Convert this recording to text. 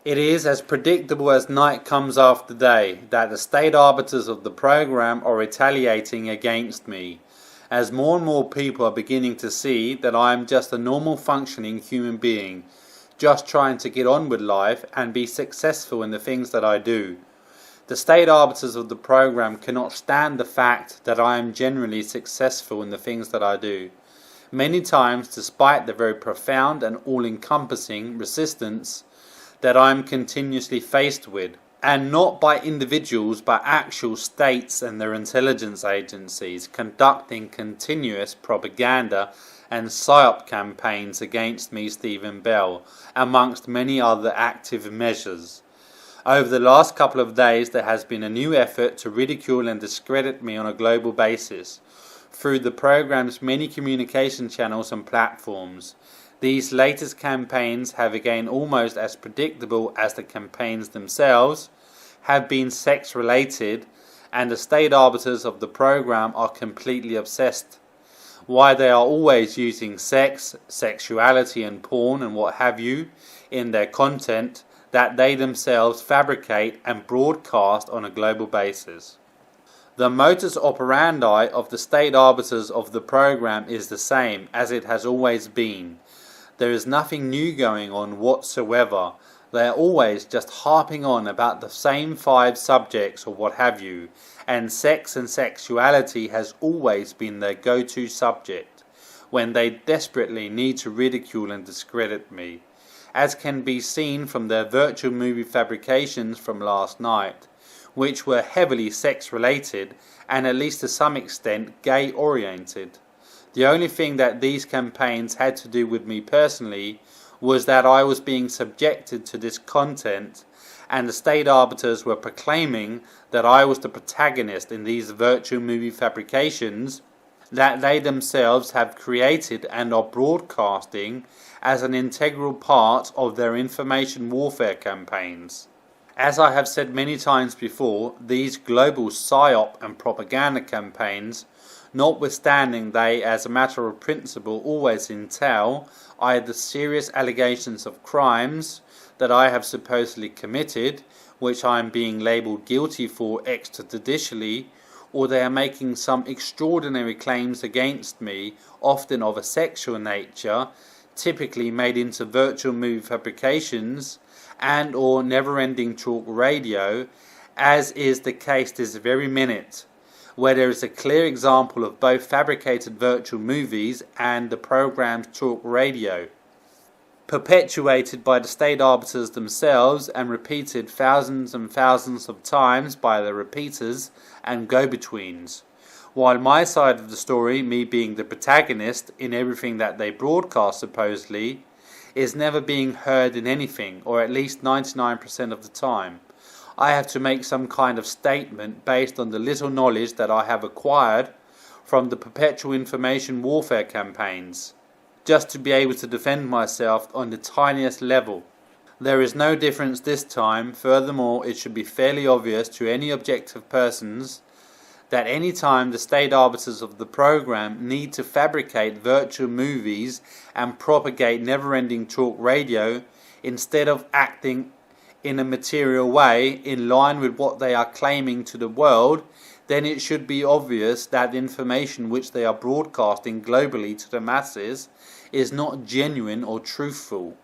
It is as predictable as night comes after day that the state arbiters of the program are retaliating against me, as more and more people are beginning to see that I am just a normal functioning human being, just trying to get on with life and be successful in the things that I do. The state arbiters of the program cannot stand the fact that I am generally successful in the things that I do. Many times, despite the very profound and all-encompassing resistance that I am continuously faced with, and not by individuals but actual states and their intelligence agencies conducting continuous propaganda and PSYOP campaigns against me, Stephen Bell, amongst many other active measures. Over the last couple of days there has been a new effort to ridicule and discredit me on a global basis through the program's many communication channels and platforms. These latest campaigns have, again almost as predictable as the campaigns themselves, have been sex-related, and the state arbiters of the program are completely obsessed. Why they are always using sex, sexuality and porn and what have you in their content that they themselves fabricate and broadcast on a global basis. The modus operandi of the state arbiters of the program is the same as it has always been. There is nothing new going on whatsoever. They are always just harping on about the same 5 subjects or what have you, and sex and sexuality has always been their go-to subject when they desperately need to ridicule and discredit me, as can be seen from their virtual movie fabrications from last night, which were heavily sex-related and at least to some extent gay-oriented. The only thing that these campaigns had to do with me personally was that I was being subjected to this content, and the state arbiters were proclaiming that I was the protagonist in these virtual movie fabrications that they themselves have created and are broadcasting as an integral part of their information warfare campaigns. As I have said many times before, these global PSYOP and propaganda campaigns, notwithstanding they as a matter of principle always entail either serious allegations of crimes that I have supposedly committed, which I am being labelled guilty for extrajudicially, or they are making some extraordinary claims against me, often of a sexual nature, typically made into virtual movie fabrications and or never-ending talk radio, as is the case this very minute, where there is a clear example of both fabricated virtual movies and the program's talk radio, perpetuated by the state arbiters themselves and repeated thousands and thousands of times by the repeaters and go-betweens, while my side of the story, me being the protagonist in everything that they broadcast supposedly, is never being heard in anything, or at least 99% of the time. I have to make some kind of statement based on the little knowledge that I have acquired from the perpetual information warfare campaigns, just to be able to defend myself on the tiniest level. There is no difference this time. Furthermore, it should be fairly obvious to any objective persons that any time the state arbiters of the program need to fabricate virtual movies and propagate never-ending talk radio instead of acting in a material way in line with what they are claiming to the world, then it should be obvious that the information which they are broadcasting globally to the masses is not genuine or truthful.